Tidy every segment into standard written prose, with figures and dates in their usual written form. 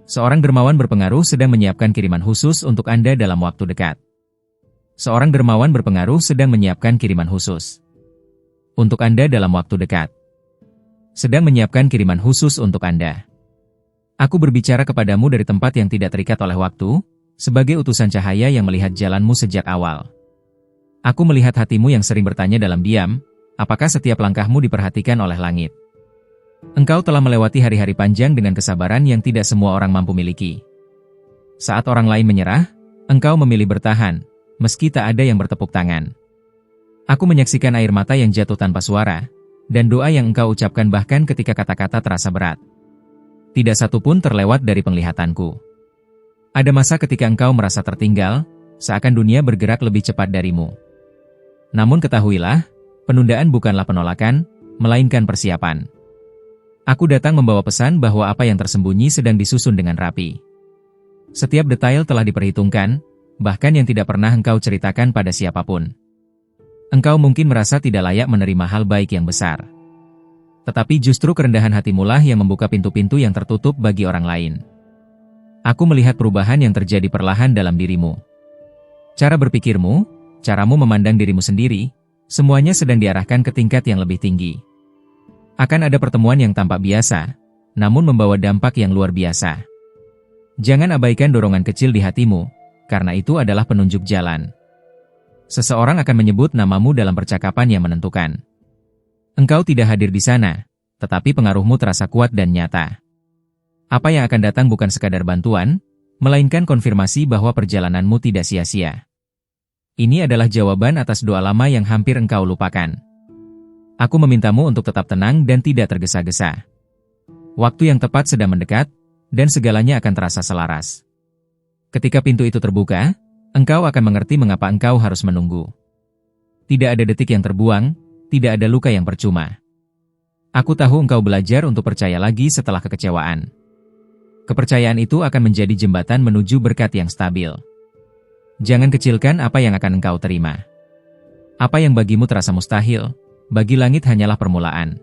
Seorang dermawan berpengaruh sedang menyiapkan kiriman khusus untuk Anda dalam waktu dekat. Seorang dermawan berpengaruh sedang menyiapkan kiriman khusus untuk Anda dalam waktu dekat. Sedang menyiapkan kiriman khusus untuk Anda. Aku berbicara kepadamu dari tempat yang tidak terikat oleh waktu, sebagai utusan cahaya yang melihat jalanmu sejak awal. Aku melihat hatimu yang sering bertanya dalam diam, apakah setiap langkahmu diperhatikan oleh langit? Engkau telah melewati hari-hari panjang dengan kesabaran yang tidak semua orang mampu miliki. Saat orang lain menyerah, engkau memilih bertahan, meski tak ada yang bertepuk tangan. Aku menyaksikan air mata yang jatuh tanpa suara, dan doa yang engkau ucapkan bahkan ketika kata-kata terasa berat. Tidak satu pun terlewat dari penglihatanku. Ada masa ketika engkau merasa tertinggal, seakan dunia bergerak lebih cepat darimu. Namun ketahuilah, penundaan bukanlah penolakan, melainkan persiapan. Aku datang membawa pesan bahwa apa yang tersembunyi sedang disusun dengan rapi. Setiap detail telah diperhitungkan, bahkan yang tidak pernah engkau ceritakan pada siapapun. Engkau mungkin merasa tidak layak menerima hal baik yang besar. Tetapi justru kerendahan hatimulah yang membuka pintu-pintu yang tertutup bagi orang lain. Aku melihat perubahan yang terjadi perlahan dalam dirimu. Cara berpikirmu, caramu memandang dirimu sendiri, semuanya sedang diarahkan ke tingkat yang lebih tinggi. Akan ada pertemuan yang tampak biasa, namun membawa dampak yang luar biasa. Jangan abaikan dorongan kecil di hatimu, karena itu adalah penunjuk jalan. Seseorang akan menyebut namamu dalam percakapan yang menentukan. Engkau tidak hadir di sana, tetapi pengaruhmu terasa kuat dan nyata. Apa yang akan datang bukan sekadar bantuan, melainkan konfirmasi bahwa perjalananmu tidak sia-sia. Ini adalah jawaban atas doa lama yang hampir engkau lupakan. Aku memintamu untuk tetap tenang dan tidak tergesa-gesa. Waktu yang tepat sedang mendekat, dan segalanya akan terasa selaras. Ketika pintu itu terbuka, engkau akan mengerti mengapa engkau harus menunggu. Tidak ada detik yang terbuang, tidak ada luka yang percuma. Aku tahu engkau belajar untuk percaya lagi setelah kekecewaan. Kepercayaan itu akan menjadi jembatan menuju berkat yang stabil. Jangan kecilkan apa yang akan engkau terima. Apa yang bagimu terasa mustahil, bagi langit hanyalah permulaan.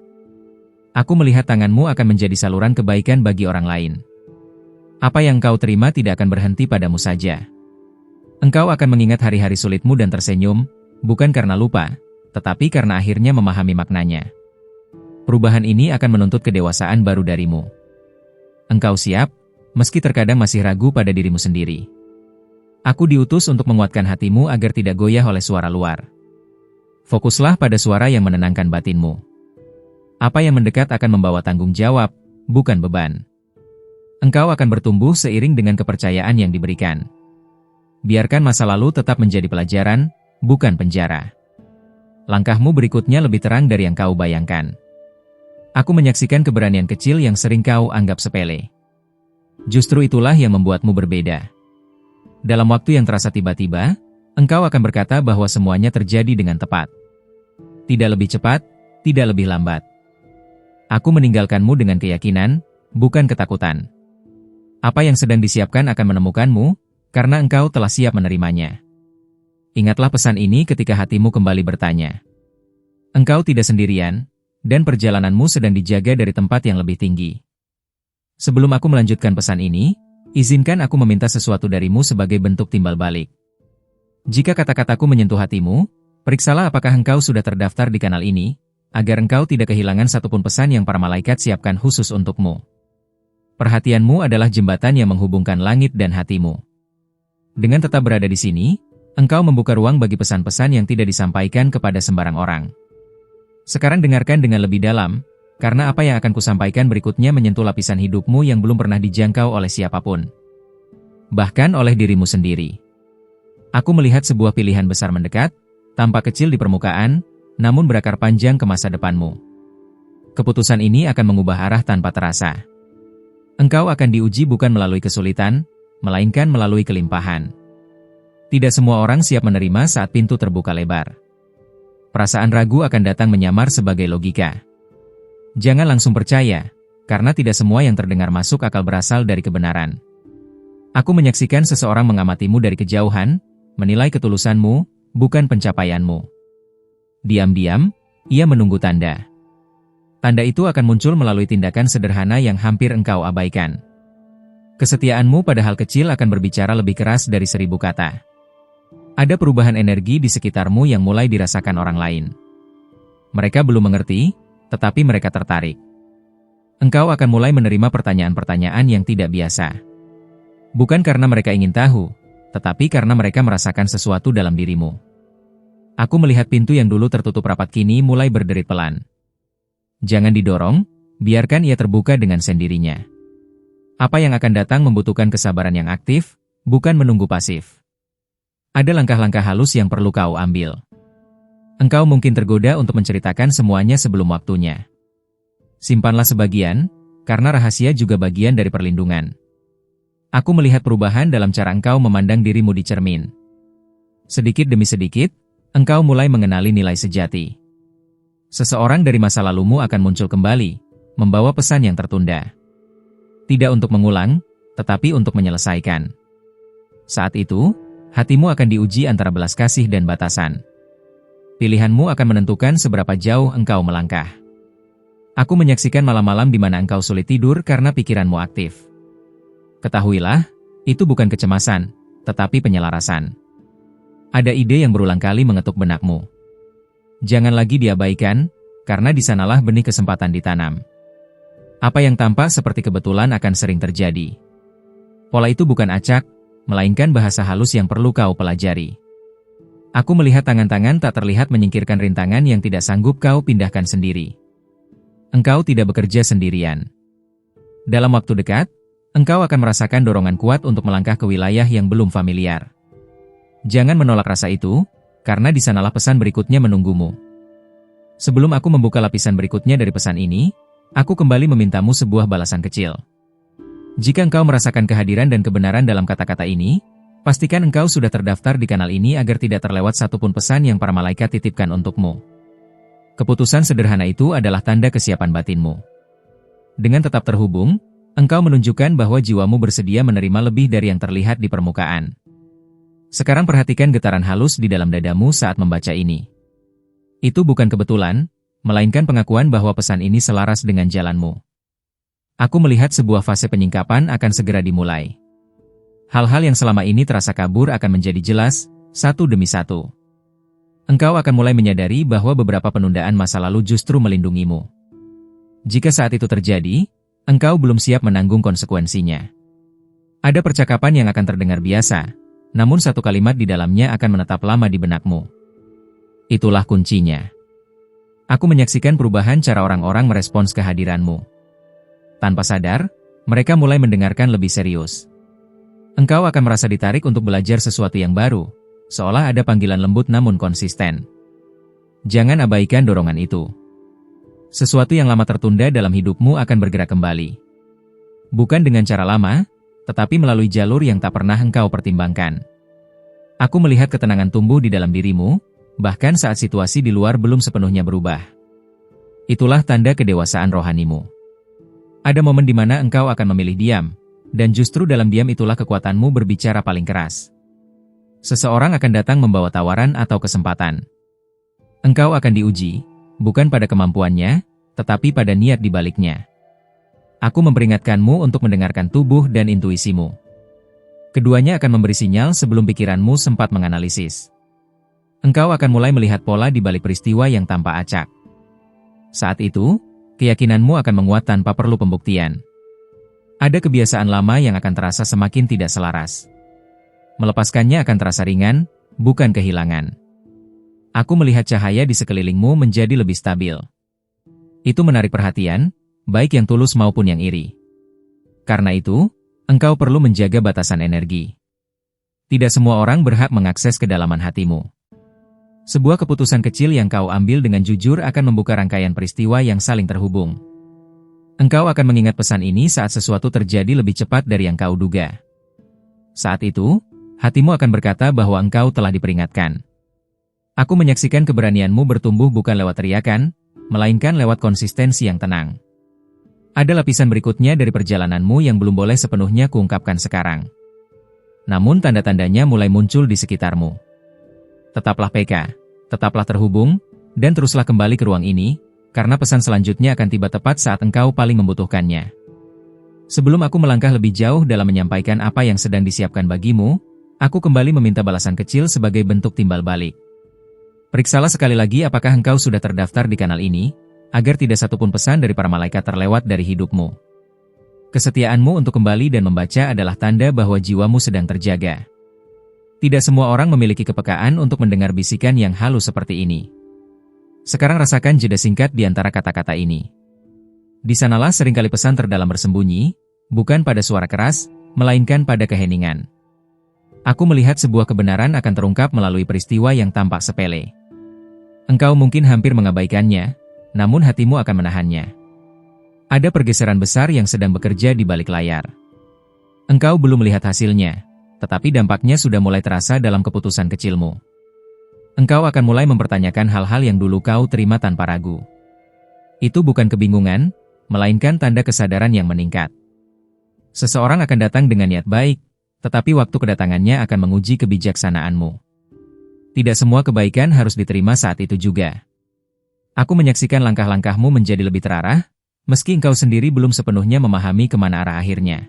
Aku melihat tanganmu akan menjadi saluran kebaikan bagi orang lain. Apa yang engkau terima tidak akan berhenti padamu saja. Engkau akan mengingat hari-hari sulitmu dan tersenyum, bukan karena lupa, tetapi karena akhirnya memahami maknanya. Perubahan ini akan menuntut kedewasaan baru darimu. Engkau siap, meski terkadang masih ragu pada dirimu sendiri. Aku diutus untuk menguatkan hatimu agar tidak goyah oleh suara luar. Fokuslah pada suara yang menenangkan batinmu. Apa yang mendekat akan membawa tanggung jawab, bukan beban. Engkau akan bertumbuh seiring dengan kepercayaan yang diberikan. Biarkan masa lalu tetap menjadi pelajaran, bukan penjara. Langkahmu berikutnya lebih terang dari yang kau bayangkan. Aku menyaksikan keberanian kecil yang sering kau anggap sepele. Justru itulah yang membuatmu berbeda. Dalam waktu yang terasa tiba-tiba, engkau akan berkata bahwa semuanya terjadi dengan tepat. Tidak lebih cepat, tidak lebih lambat. Aku meninggalkanmu dengan keyakinan, bukan ketakutan. Apa yang sedang disiapkan akan menemukanmu, karena engkau telah siap menerimanya. Ingatlah pesan ini ketika hatimu kembali bertanya. Engkau tidak sendirian, dan perjalananmu sedang dijaga dari tempat yang lebih tinggi. Sebelum aku melanjutkan pesan ini, izinkan aku meminta sesuatu darimu sebagai bentuk timbal balik. Jika kata-kataku menyentuh hatimu, periksalah apakah engkau sudah terdaftar di kanal ini, agar engkau tidak kehilangan satupun pesan yang para malaikat siapkan khusus untukmu. Perhatianmu adalah jembatan yang menghubungkan langit dan hatimu. Dengan tetap berada di sini, engkau membuka ruang bagi pesan-pesan yang tidak disampaikan kepada sembarang orang. Sekarang dengarkan dengan lebih dalam, karena apa yang akan kusampaikan berikutnya menyentuh lapisan hidupmu yang belum pernah dijangkau oleh siapapun. Bahkan oleh dirimu sendiri. Aku melihat sebuah pilihan besar mendekat, tampak kecil di permukaan, namun berakar panjang ke masa depanmu. Keputusan ini akan mengubah arah tanpa terasa. Engkau akan diuji bukan melalui kesulitan, melainkan melalui kelimpahan. Tidak semua orang siap menerima saat pintu terbuka lebar. Perasaan ragu akan datang menyamar sebagai logika. Jangan langsung percaya, karena tidak semua yang terdengar masuk akal berasal dari kebenaran. Aku menyaksikan seseorang mengamatimu dari kejauhan, menilai ketulusanmu, bukan pencapaianmu. Diam-diam, ia menunggu tanda. Tanda itu akan muncul melalui tindakan sederhana yang hampir engkau abaikan. Kesetiaanmu pada hal kecil akan berbicara lebih keras dari 1000 kata. Ada perubahan energi di sekitarmu yang mulai dirasakan orang lain. Mereka belum mengerti, tetapi mereka tertarik. Engkau akan mulai menerima pertanyaan-pertanyaan yang tidak biasa. Bukan karena mereka ingin tahu, tetapi karena mereka merasakan sesuatu dalam dirimu. Aku melihat pintu yang dulu tertutup rapat kini mulai berderit pelan. Jangan didorong, biarkan ia terbuka dengan sendirinya. Apa yang akan datang membutuhkan kesabaran yang aktif, bukan menunggu pasif. Ada langkah-langkah halus yang perlu kau ambil. Engkau mungkin tergoda untuk menceritakan semuanya sebelum waktunya. Simpanlah sebagian, karena rahasia juga bagian dari perlindungan. Aku melihat perubahan dalam cara engkau memandang dirimu di cermin. Sedikit demi sedikit, engkau mulai mengenali nilai sejati. Seseorang dari masa lalumu akan muncul kembali, membawa pesan yang tertunda. Tidak untuk mengulang, tetapi untuk menyelesaikan. Saat itu, hatimu akan diuji antara belas kasih dan batasan. Pilihanmu akan menentukan seberapa jauh engkau melangkah. Aku menyaksikan malam-malam di mana engkau sulit tidur karena pikiranmu aktif. Ketahuilah, itu bukan kecemasan, tetapi penyelarasan. Ada ide yang berulang kali mengetuk benakmu. Jangan lagi diabaikan, karena di sanalah benih kesempatan ditanam. Apa yang tampak seperti kebetulan akan sering terjadi. Pola itu bukan acak, melainkan bahasa halus yang perlu kau pelajari. Aku melihat tangan-tangan tak terlihat menyingkirkan rintangan yang tidak sanggup kau pindahkan sendiri. Engkau tidak bekerja sendirian. Dalam waktu dekat, engkau akan merasakan dorongan kuat untuk melangkah ke wilayah yang belum familiar. Jangan menolak rasa itu, karena di sanalah pesan berikutnya menunggumu. Sebelum aku membuka lapisan berikutnya dari pesan ini, aku kembali memintamu sebuah balasan kecil. Jika engkau merasakan kehadiran dan kebenaran dalam kata-kata ini, pastikan engkau sudah terdaftar di kanal ini agar tidak terlewat satupun pesan yang para malaikat titipkan untukmu. Keputusan sederhana itu adalah tanda kesiapan batinmu. Dengan tetap terhubung, engkau menunjukkan bahwa jiwamu bersedia menerima lebih dari yang terlihat di permukaan. Sekarang perhatikan getaran halus di dalam dadamu saat membaca ini. Itu bukan kebetulan, melainkan pengakuan bahwa pesan ini selaras dengan jalanmu. Aku melihat sebuah fase penyingkapan akan segera dimulai. Hal-hal yang selama ini terasa kabur akan menjadi jelas, satu demi satu. Engkau akan mulai menyadari bahwa beberapa penundaan masa lalu justru melindungimu. Jika saat itu terjadi, engkau belum siap menanggung konsekuensinya. Ada percakapan yang akan terdengar biasa, namun satu kalimat di dalamnya akan menetap lama di benakmu. Itulah kuncinya. Aku menyaksikan perubahan cara orang-orang merespons kehadiranmu. Tanpa sadar, mereka mulai mendengarkan lebih serius. Engkau akan merasa ditarik untuk belajar sesuatu yang baru, seolah ada panggilan lembut namun konsisten. Jangan abaikan dorongan itu. Sesuatu yang lama tertunda dalam hidupmu akan bergerak kembali. Bukan dengan cara lama, tetapi melalui jalur yang tak pernah engkau pertimbangkan. Aku melihat ketenangan tumbuh di dalam dirimu, bahkan saat situasi di luar belum sepenuhnya berubah. Itulah tanda kedewasaan rohanimu. Ada momen di mana engkau akan memilih diam, dan justru dalam diam itulah kekuatanmu berbicara paling keras. Seseorang akan datang membawa tawaran atau kesempatan. Engkau akan diuji, bukan pada kemampuannya, tetapi pada niat di baliknya. Aku memperingatkanmu untuk mendengarkan tubuh dan intuisimu. Keduanya akan memberi sinyal sebelum pikiranmu sempat menganalisis. Engkau akan mulai melihat pola di balik peristiwa yang tanpa acak. Saat itu, keyakinanmu akan menguat tanpa perlu pembuktian. Ada kebiasaan lama yang akan terasa semakin tidak selaras. Melepaskannya akan terasa ringan, bukan kehilangan. Aku melihat cahaya di sekelilingmu menjadi lebih stabil. Itu menarik perhatian, baik yang tulus maupun yang iri. Karena itu, engkau perlu menjaga batasan energi. Tidak semua orang berhak mengakses kedalaman hatimu. Sebuah keputusan kecil yang kau ambil dengan jujur akan membuka rangkaian peristiwa yang saling terhubung. Engkau akan mengingat pesan ini saat sesuatu terjadi lebih cepat dari yang kau duga. Saat itu, hatimu akan berkata bahwa engkau telah diperingatkan. Aku menyaksikan keberanianmu bertumbuh bukan lewat teriakan, melainkan lewat konsistensi yang tenang. Ada lapisan berikutnya dari perjalananmu yang belum boleh sepenuhnya kuungkapkan sekarang. Namun tanda-tandanya mulai muncul di sekitarmu. Tetaplah peka, tetaplah terhubung, dan teruslah kembali ke ruang ini, karena pesan selanjutnya akan tiba tepat saat engkau paling membutuhkannya. Sebelum aku melangkah lebih jauh dalam menyampaikan apa yang sedang disiapkan bagimu, aku kembali meminta balasan kecil sebagai bentuk timbal balik. Periksalah sekali lagi apakah engkau sudah terdaftar di kanal ini, agar tidak satupun pesan dari para malaikat terlewat dari hidupmu. Kesetiaanmu untuk kembali dan membaca adalah tanda bahwa jiwamu sedang terjaga. Tidak semua orang memiliki kepekaan untuk mendengar bisikan yang halus seperti ini. Sekarang rasakan jeda singkat di antara kata-kata ini. Di sanalah seringkali pesan terdalam bersembunyi, bukan pada suara keras, melainkan pada keheningan. Aku melihat sebuah kebenaran akan terungkap melalui peristiwa yang tampak sepele. Engkau mungkin hampir mengabaikannya, namun hatimu akan menahannya. Ada pergeseran besar yang sedang bekerja di balik layar. Engkau belum melihat hasilnya, tetapi dampaknya sudah mulai terasa dalam keputusan kecilmu. Engkau akan mulai mempertanyakan hal-hal yang dulu kau terima tanpa ragu. Itu bukan kebingungan, melainkan tanda kesadaran yang meningkat. Seseorang akan datang dengan niat baik, tetapi waktu kedatangannya akan menguji kebijaksanaanmu. Tidak semua kebaikan harus diterima saat itu juga. Aku menyaksikan langkah-langkahmu menjadi lebih terarah, meski engkau sendiri belum sepenuhnya memahami kemana arah akhirnya.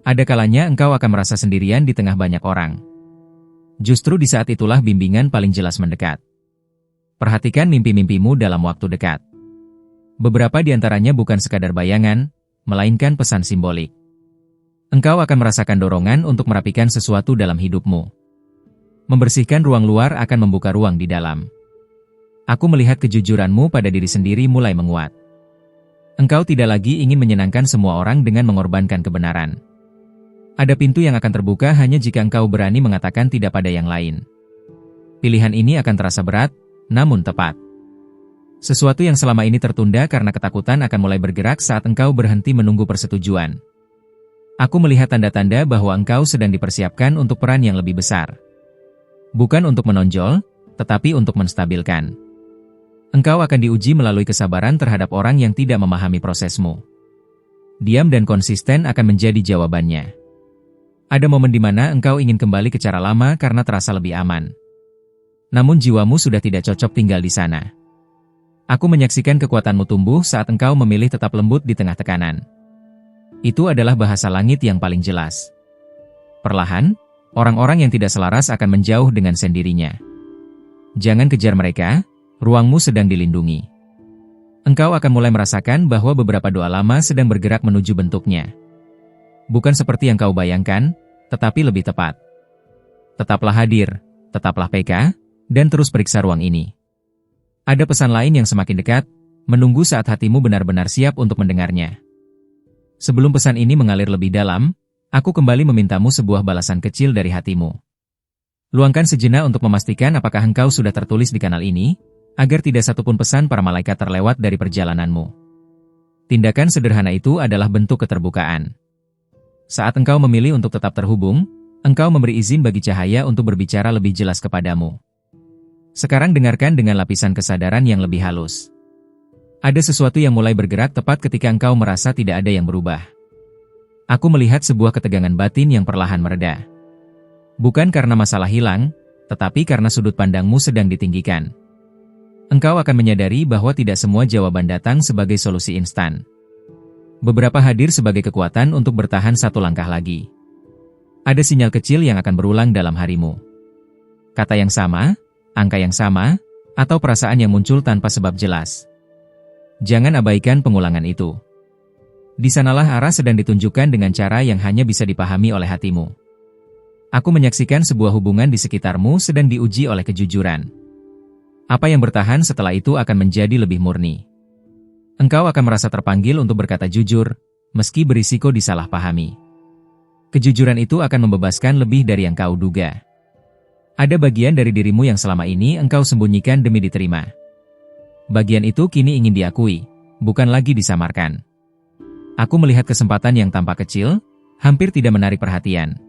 Ada kalanya engkau akan merasa sendirian di tengah banyak orang. Justru di saat itulah bimbingan paling jelas mendekat. Perhatikan mimpi-mimpimu dalam waktu dekat. Beberapa di antaranya bukan sekadar bayangan, melainkan pesan simbolik. Engkau akan merasakan dorongan untuk merapikan sesuatu dalam hidupmu. Membersihkan ruang luar akan membuka ruang di dalam. Aku melihat kejujuranmu pada diri sendiri mulai menguat. Engkau tidak lagi ingin menyenangkan semua orang dengan mengorbankan kebenaran. Ada pintu yang akan terbuka hanya jika engkau berani mengatakan tidak pada yang lain. Pilihan ini akan terasa berat, namun tepat. Sesuatu yang selama ini tertunda karena ketakutan akan mulai bergerak saat engkau berhenti menunggu persetujuan. Aku melihat tanda-tanda bahwa engkau sedang dipersiapkan untuk peran yang lebih besar. Bukan untuk menonjol, tetapi untuk menstabilkan. Engkau akan diuji melalui kesabaran terhadap orang yang tidak memahami prosesmu. Diam dan konsisten akan menjadi jawabannya. Ada momen di mana engkau ingin kembali ke cara lama karena terasa lebih aman. Namun jiwamu sudah tidak cocok tinggal di sana. Aku menyaksikan kekuatanmu tumbuh saat engkau memilih tetap lembut di tengah tekanan. Itu adalah bahasa langit yang paling jelas. Perlahan, orang-orang yang tidak selaras akan menjauh dengan sendirinya. Jangan kejar mereka, ruangmu sedang dilindungi. Engkau akan mulai merasakan bahwa beberapa doa lama sedang bergerak menuju bentuknya. Bukan seperti yang kau bayangkan, tetapi lebih tepat. Tetaplah hadir, tetaplah peka, dan terus periksa ruang ini. Ada pesan lain yang semakin dekat, menunggu saat hatimu benar-benar siap untuk mendengarnya. Sebelum pesan ini mengalir lebih dalam, aku kembali memintamu sebuah balasan kecil dari hatimu. Luangkan sejenak untuk memastikan apakah engkau sudah tertulis di kanal ini, agar tidak satupun pesan para malaikat terlewat dari perjalananmu. Tindakan sederhana itu adalah bentuk keterbukaan. Saat engkau memilih untuk tetap terhubung, engkau memberi izin bagi cahaya untuk berbicara lebih jelas kepadamu. Sekarang dengarkan dengan lapisan kesadaran yang lebih halus. Ada sesuatu yang mulai bergerak tepat ketika engkau merasa tidak ada yang berubah. Aku melihat sebuah ketegangan batin yang perlahan mereda. Bukan karena masalah hilang, tetapi karena sudut pandangmu sedang ditinggikan. Engkau akan menyadari bahwa tidak semua jawaban datang sebagai solusi instan. Beberapa hadir sebagai kekuatan untuk bertahan satu langkah lagi. Ada sinyal kecil yang akan berulang dalam harimu. Kata yang sama, angka yang sama, atau perasaan yang muncul tanpa sebab jelas. Jangan abaikan pengulangan itu. Di sanalah arah sedang ditunjukkan dengan cara yang hanya bisa dipahami oleh hatimu. Aku menyaksikan sebuah hubungan di sekitarmu sedang diuji oleh kejujuran. Apa yang bertahan setelah itu akan menjadi lebih murni. Engkau akan merasa terpanggil untuk berkata jujur, meski berisiko disalahpahami. Kejujuran itu akan membebaskan lebih dari yang kau duga. Ada bagian dari dirimu yang selama ini engkau sembunyikan demi diterima. Bagian itu kini ingin diakui, bukan lagi disamarkan. Aku melihat kesempatan yang tampak kecil, hampir tidak menarik perhatian.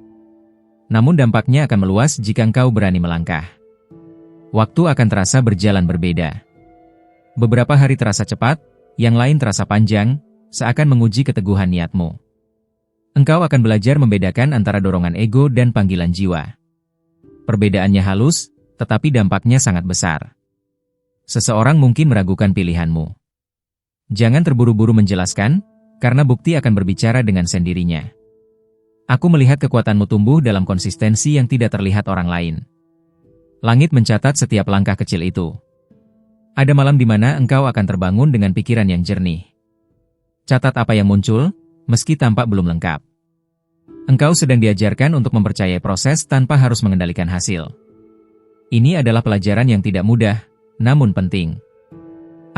Namun dampaknya akan meluas jika engkau berani melangkah. Waktu akan terasa berjalan berbeda. Beberapa hari terasa cepat, yang lain terasa panjang, seakan menguji keteguhan niatmu. Engkau akan belajar membedakan antara dorongan ego dan panggilan jiwa. Perbedaannya halus, tetapi dampaknya sangat besar. Seseorang mungkin meragukan pilihanmu. Jangan terburu-buru menjelaskan, karena bukti akan berbicara dengan sendirinya. Aku melihat kekuatanmu tumbuh dalam konsistensi yang tidak terlihat orang lain. Langit mencatat setiap langkah kecil itu. Ada malam di mana engkau akan terbangun dengan pikiran yang jernih. Catat apa yang muncul, meski tampak belum lengkap. Engkau sedang diajarkan untuk mempercayai proses tanpa harus mengendalikan hasil. Ini adalah pelajaran yang tidak mudah, namun penting.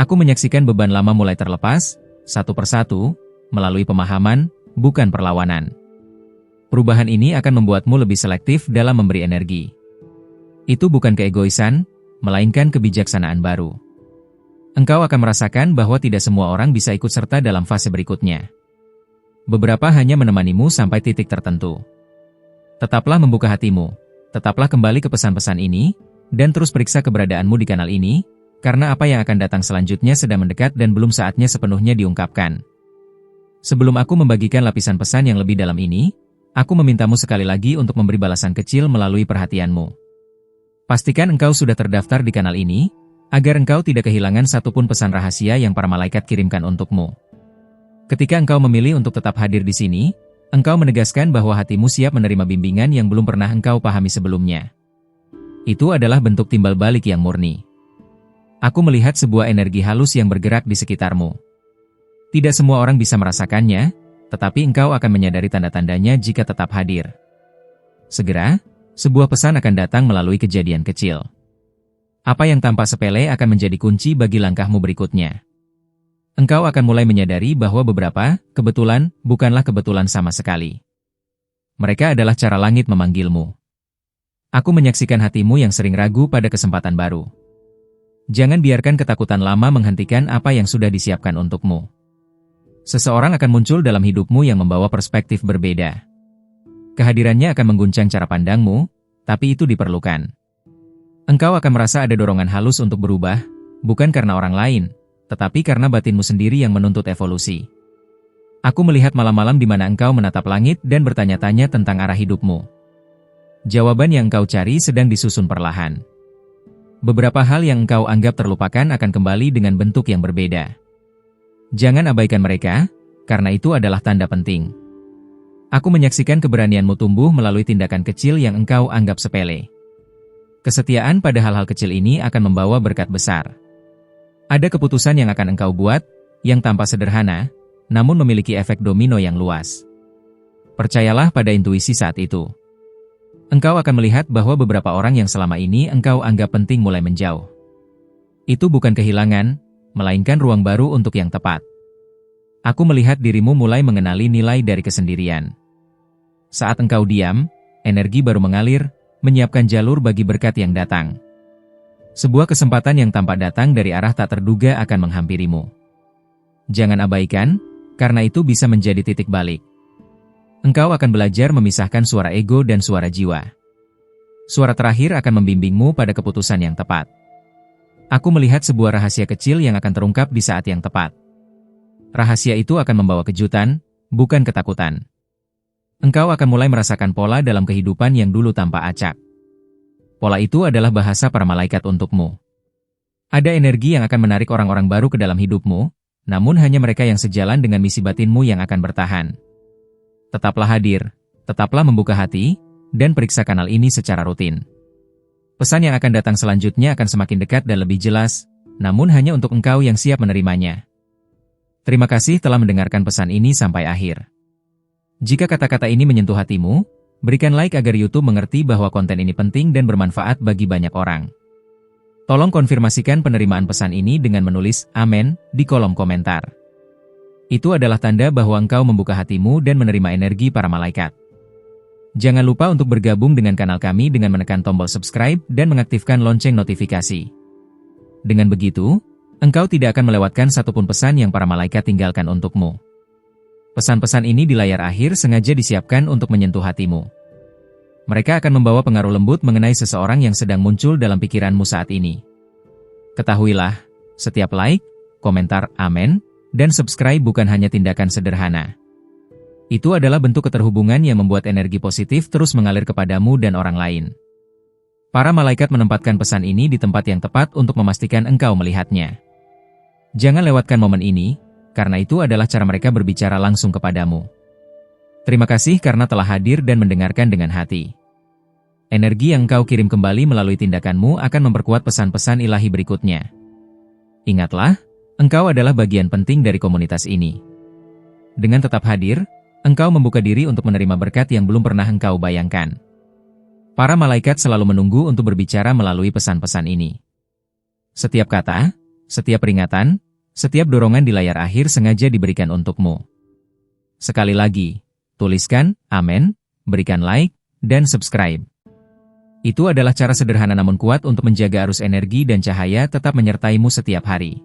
Aku menyaksikan beban lama mulai terlepas, satu persatu, melalui pemahaman, bukan perlawanan. Perubahan ini akan membuatmu lebih selektif dalam memberi energi. Itu bukan keegoisan, melainkan kebijaksanaan baru. Engkau akan merasakan bahwa tidak semua orang bisa ikut serta dalam fase berikutnya. Beberapa hanya menemanimu sampai titik tertentu. Tetaplah membuka hatimu, tetaplah kembali ke pesan-pesan ini, dan terus periksa keberadaanmu di kanal ini, karena apa yang akan datang selanjutnya sedang mendekat dan belum saatnya sepenuhnya diungkapkan. Sebelum aku membagikan lapisan pesan yang lebih dalam ini, aku memintamu sekali lagi untuk memberi balasan kecil melalui perhatianmu. Pastikan engkau sudah terdaftar di kanal ini, agar engkau tidak kehilangan satupun pesan rahasia yang para malaikat kirimkan untukmu. Ketika engkau memilih untuk tetap hadir di sini, engkau menegaskan bahwa hatimu siap menerima bimbingan yang belum pernah engkau pahami sebelumnya. Itu adalah bentuk timbal balik yang murni. Aku melihat sebuah energi halus yang bergerak di sekitarmu. Tidak semua orang bisa merasakannya, tetapi engkau akan menyadari tanda-tandanya jika tetap hadir. Segera, sebuah pesan akan datang melalui kejadian kecil. Apa yang tampak sepele akan menjadi kunci bagi langkahmu berikutnya. Engkau akan mulai menyadari bahwa beberapa kebetulan bukanlah kebetulan sama sekali. Mereka adalah cara langit memanggilmu. Aku menyaksikan hatimu yang sering ragu pada kesempatan baru. Jangan biarkan ketakutan lama menghentikan apa yang sudah disiapkan untukmu. Seseorang akan muncul dalam hidupmu yang membawa perspektif berbeda. Kehadirannya akan mengguncang cara pandangmu, tapi itu diperlukan. Engkau akan merasa ada dorongan halus untuk berubah, bukan karena orang lain, tetapi karena batinmu sendiri yang menuntut evolusi. Aku melihat malam-malam di mana engkau menatap langit dan bertanya-tanya tentang arah hidupmu. Jawaban yang engkau cari sedang disusun perlahan. Beberapa hal yang engkau anggap terlupakan akan kembali dengan bentuk yang berbeda. Jangan abaikan mereka, karena itu adalah tanda penting. Aku menyaksikan keberanianmu tumbuh melalui tindakan kecil yang engkau anggap sepele. Kesetiaan pada hal-hal kecil ini akan membawa berkat besar. Ada keputusan yang akan engkau buat, yang tampak sederhana, namun memiliki efek domino yang luas. Percayalah pada intuisi saat itu. Engkau akan melihat bahwa beberapa orang yang selama ini engkau anggap penting mulai menjauh. Itu bukan kehilangan, melainkan ruang baru untuk yang tepat. Aku melihat dirimu mulai mengenali nilai dari kesendirian. Saat engkau diam, energi baru mengalir, menyiapkan jalur bagi berkat yang datang. Sebuah kesempatan yang tampak datang dari arah tak terduga akan menghampirimu. Jangan abaikan, karena itu bisa menjadi titik balik. Engkau akan belajar memisahkan suara ego dan suara jiwa. Suara terakhir akan membimbingmu pada keputusan yang tepat. Aku melihat sebuah rahasia kecil yang akan terungkap di saat yang tepat. Rahasia itu akan membawa kejutan, bukan ketakutan. Engkau akan mulai merasakan pola dalam kehidupan yang dulu tampak acak. Pola itu adalah bahasa para malaikat untukmu. Ada energi yang akan menarik orang-orang baru ke dalam hidupmu, namun hanya mereka yang sejalan dengan misi batinmu yang akan bertahan. Tetaplah hadir, tetaplah membuka hati, dan periksa kanal ini secara rutin. Pesan yang akan datang selanjutnya akan semakin dekat dan lebih jelas, namun hanya untuk engkau yang siap menerimanya. Terima kasih telah mendengarkan pesan ini sampai akhir. Jika kata-kata ini menyentuh hatimu, berikan like agar YouTube mengerti bahwa konten ini penting dan bermanfaat bagi banyak orang. Tolong konfirmasikan penerimaan pesan ini dengan menulis "Amin" di kolom komentar. Itu adalah tanda bahwa engkau membuka hatimu dan menerima energi para malaikat. Jangan lupa untuk bergabung dengan kanal kami dengan menekan tombol subscribe dan mengaktifkan lonceng notifikasi. Dengan begitu, engkau tidak akan melewatkan satupun pesan yang para malaikat tinggalkan untukmu. Pesan-pesan ini di layar akhir sengaja disiapkan untuk menyentuh hatimu. Mereka akan membawa pengaruh lembut mengenai seseorang yang sedang muncul dalam pikiranmu saat ini. Ketahuilah, setiap like, komentar, amin, dan subscribe bukan hanya tindakan sederhana. Itu adalah bentuk keterhubungan yang membuat energi positif terus mengalir kepadamu dan orang lain. Para malaikat menempatkan pesan ini di tempat yang tepat untuk memastikan engkau melihatnya. Jangan lewatkan momen ini, karena itu adalah cara mereka berbicara langsung kepadamu. Terima kasih karena telah hadir dan mendengarkan dengan hati. Energi yang kau kirim kembali melalui tindakanmu akan memperkuat pesan-pesan ilahi berikutnya. Ingatlah, engkau adalah bagian penting dari komunitas ini. Dengan tetap hadir, engkau membuka diri untuk menerima berkat yang belum pernah engkau bayangkan. Para malaikat selalu menunggu untuk berbicara melalui pesan-pesan ini. Setiap kata, setiap peringatan, setiap dorongan di layar akhir sengaja diberikan untukmu. Sekali lagi, tuliskan, amin, berikan like, dan subscribe. Itu adalah cara sederhana namun kuat untuk menjaga arus energi dan cahaya tetap menyertaimu setiap hari.